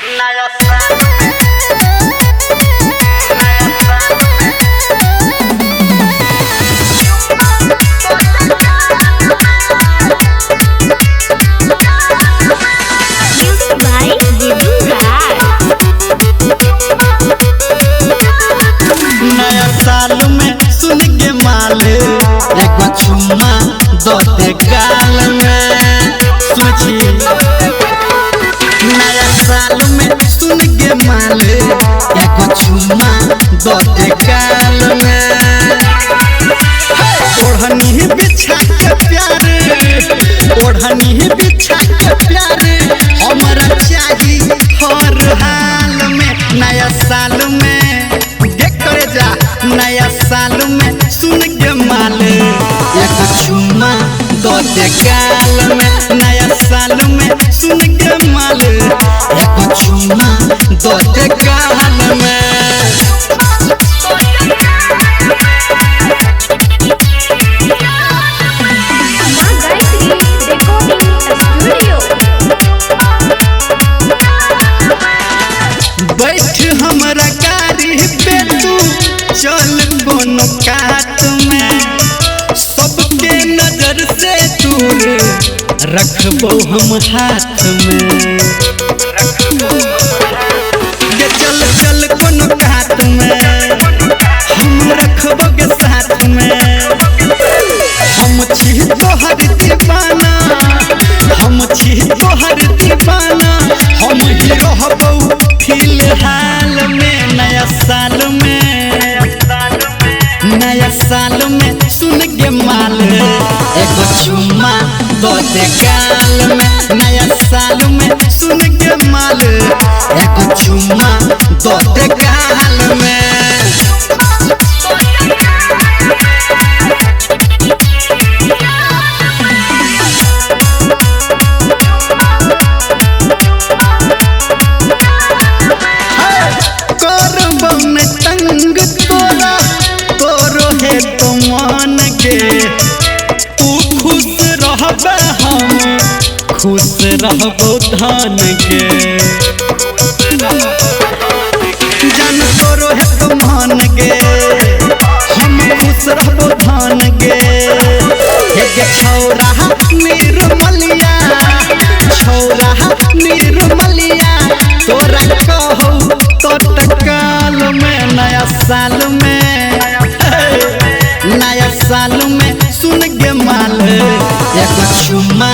नया साल में सुन के माले एगो चुम्मा दो दे गाल में सोची। नया साल में सुन के माले एगो चुम्मा दो दे गाल में। ओढ़नी बिछा के प्यार, ओढ़नी बिछा के प्यार हमरा चाही हर हाल में। नया साल में नया साल में सुन के माले एक चुम्मा दो दे गाल में। नया साल में सुन के माले एक चुम्मा दो दे गाल में। बैठ हमरा गाड़ी पे तू चल कोनो कात में, सबके नजर से दूर रखबो हम हाथ में। के चल चल कोनो कात में हम रखबो के साथ में। हम छी तोहर दीवाना, हम छी तोहर दीवाना, हम ही रहबो फिलहाल में। नया साल में, नया साल में सुन के माले एगो चुम्मा दो दे गाल में। नया साल में सुन के माले एगो चुम्मा दो दे गाल में। करबो में तंग तोरा तोरो है तो मान के, तू खुश रहबे हम खुश रहबो धन के। जान तोरो है तो मान के हम खुश रहबो धन के। एक छौरा निर्मलिया, छौरा निर्मलिया तोरा कहू तो टकाल में। नया साल में, नया साल में सुन के माले एगो चुम्मा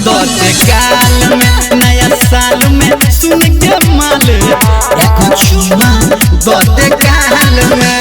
दो दे गाल में। नया साल में सुन के माले एगो चुम्मा दो दे गाल में।